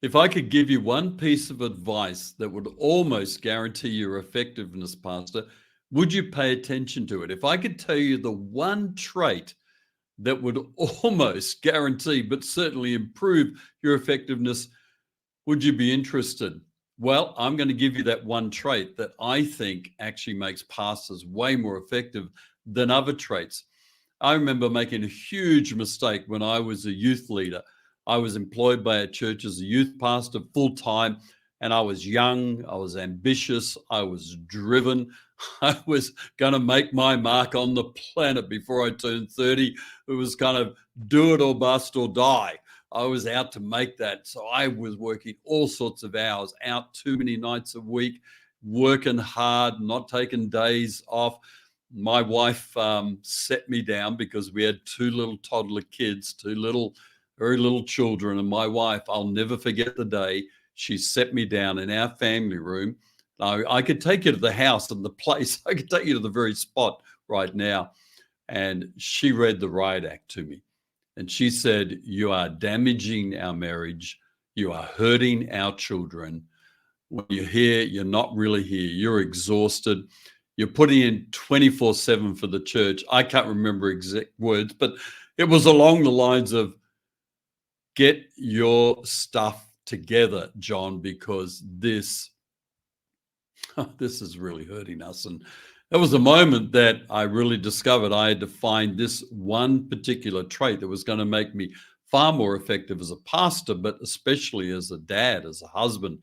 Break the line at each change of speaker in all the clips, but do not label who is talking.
If I could give you one piece of advice that would almost guarantee your effectiveness, Pastor, would you pay attention to it? If I could tell you the one trait that would almost guarantee, but certainly improve your effectiveness, would you be interested? Well, I'm going to give you that one trait that I think actually makes pastors way more effective than other traits. I remember making a huge mistake when I was a youth leader. I was employed by a church as a youth pastor full time, and I was young, I was ambitious, I was driven. I was going to make my mark on the planet before I turned 30. It was kind of do it or bust or die. I was out to make that. So I was working all sorts of hours, out too many nights a week, working hard, not taking days off. My wife set me down because we had two little toddler kids, very little children. And my wife, I'll never forget the day she set me down in our family room. I could take you to the house and the place. I could take you to the very spot right now. And she read the riot act to me. And she said, "You are damaging our marriage. You are hurting our children. When you're here, you're not really here. You're exhausted. You're putting in 24/7 for the church." I can't remember exact words, but it was along the lines of, "Get your stuff together, John, because this is really hurting us." And that was a moment that I really discovered I had to find this one particular trait that was going to make me far more effective as a pastor, but especially as a dad, as a husband,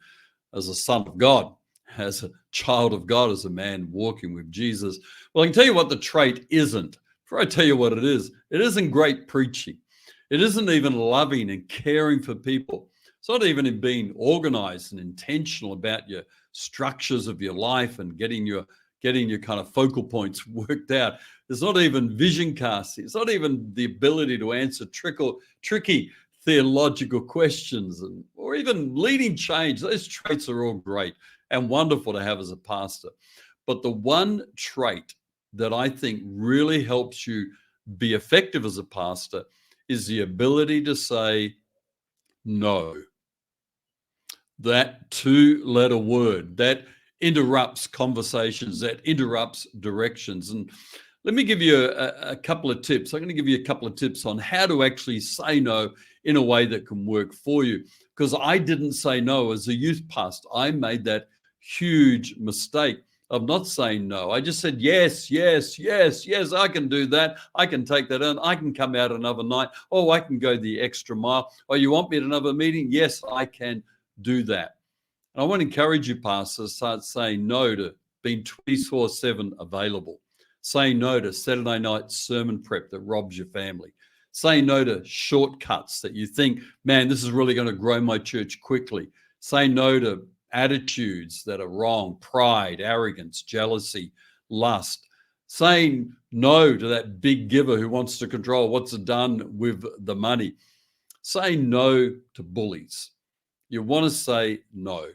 as a son of God, as a child of God, as a man walking with Jesus. Well, I can tell you what the trait isn't. Before I tell you what it isn't great preaching. It isn't even loving and caring for people. It's not even in being organized and intentional about your structures of your life and getting your kind of focal points worked out. There's not even vision casting. It's not even the ability to answer tricky theological questions or even leading change. Those traits are all great and wonderful to have as a pastor. But the one trait that I think really helps you be effective as a pastor is the ability to say no. That two-letter word that interrupts conversations, that interrupts directions. And let me give you a couple of tips. I'm going to give you a couple of tips on how to actually say no in a way that can work for you. Because I didn't say no as a youth pastor. I made that huge mistake of not saying no. I just said, yes, yes, yes, yes, I can do that. I can take that on. I can come out another night. Oh, I can go the extra mile. Oh, you want me at another meeting? Yes, I can do that. And I want to encourage you, pastors, to start saying no to being 24/7 available. Say no to Saturday night sermon prep that robs your family. Say no to shortcuts that you think, man, this is really going to grow my church quickly. Say no to attitudes that are wrong, pride, arrogance, jealousy, lust. Saying no to that big giver who wants to control what's done with the money. Say no to bullies. You want to say no.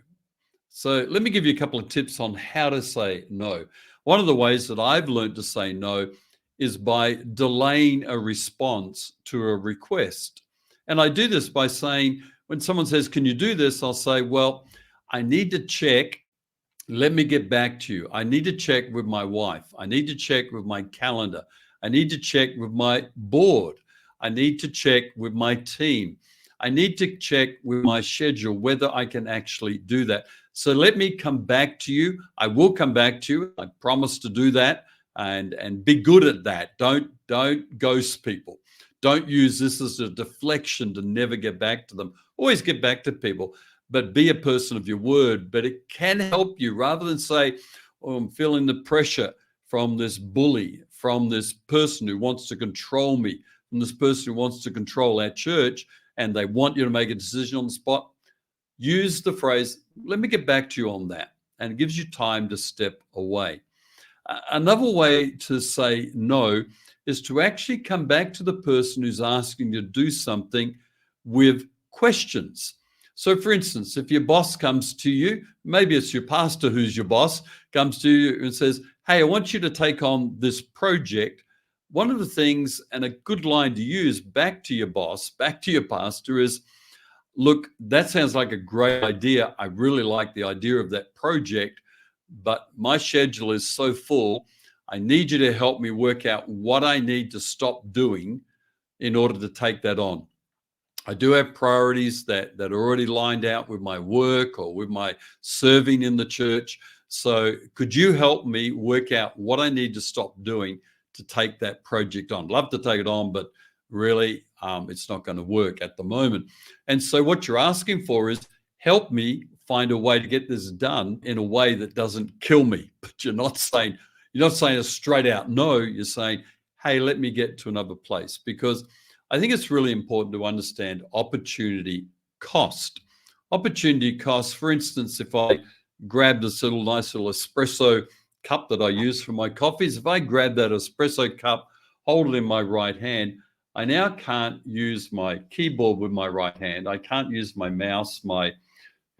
So let me give you a couple of tips on how to say no. One of the ways that I've learned to say no is by delaying a response to a request. And I do this by saying, when someone says, can you do this? I'll say, well, I need to check. Let me get back to you. I need to check with my wife. I need to check with my calendar. I need to check with my board. I need to check with my team. I need to check with my schedule whether I can actually do that. So let me come back to you. I will come back to you. I promise to do that and be good at that. Don't ghost people. Don't use this as a deflection to never get back to them. Always get back to people, but be a person of your word. But it can help you rather than say, oh, I'm feeling the pressure from this bully, from this person who wants to control me, from this person who wants to control our church, and they want you to make a decision on the spot. Use the phrase, let me get back to you on that. And it gives you time to step away. Another way to say no is to actually come back to the person who's asking you to do something with questions. So for instance, if your boss comes to you, maybe it's your pastor who's your boss, comes to you and says, hey, I want you to take on this project. One of the things, and a good line to use back to your boss, back to your pastor is, look, that sounds like a great idea. I really like the idea of that project, but my schedule is so full. I need you to help me work out what I need to stop doing in order to take that on. I do have priorities that are already lined out with my work or with my serving in the church. So could you help me work out what I need to stop doing to take that project on? Love to take it on, but really it's not going to work at the moment. And so what you're asking for is help me find a way to get this done in a way that doesn't kill me. But you're not saying a straight out no. You're saying, hey, let me get to another place, because I think it's really important to understand opportunity cost. Opportunity cost, for instance, if I grab this nice little espresso cup that I use for my coffees, if I grab that espresso cup, hold it in my right hand, I now can't use my keyboard with my right hand. I can't use my mouse, my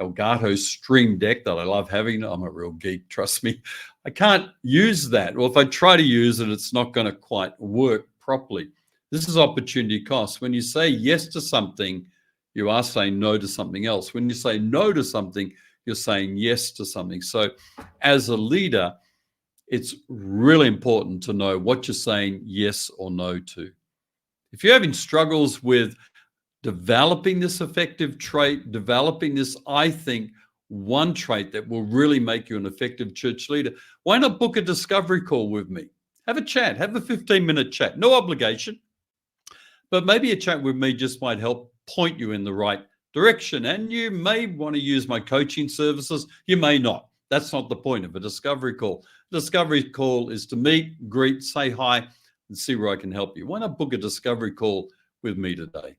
Elgato Stream Deck that I love having. I'm a real geek, trust me. I can't use that. Well, if I try to use it, it's not going to quite work properly. This is opportunity cost. When you say yes to something, you are saying no to something else. When you say no to something, you're saying yes to something. So as a leader, it's really important to know what you're saying yes or no to. If you're having struggles with developing this effective trait, developing this, I think, one trait that will really make you an effective church leader, why not book a discovery call with me? Have a chat, have a 15-minute chat, no obligation. But maybe a chat with me just might help point you in the right direction. And you may want to use my coaching services. You may not. That's not the point of a discovery call. A discovery call is to meet, greet, say hi, and see where I can help you. Why not book a discovery call with me today?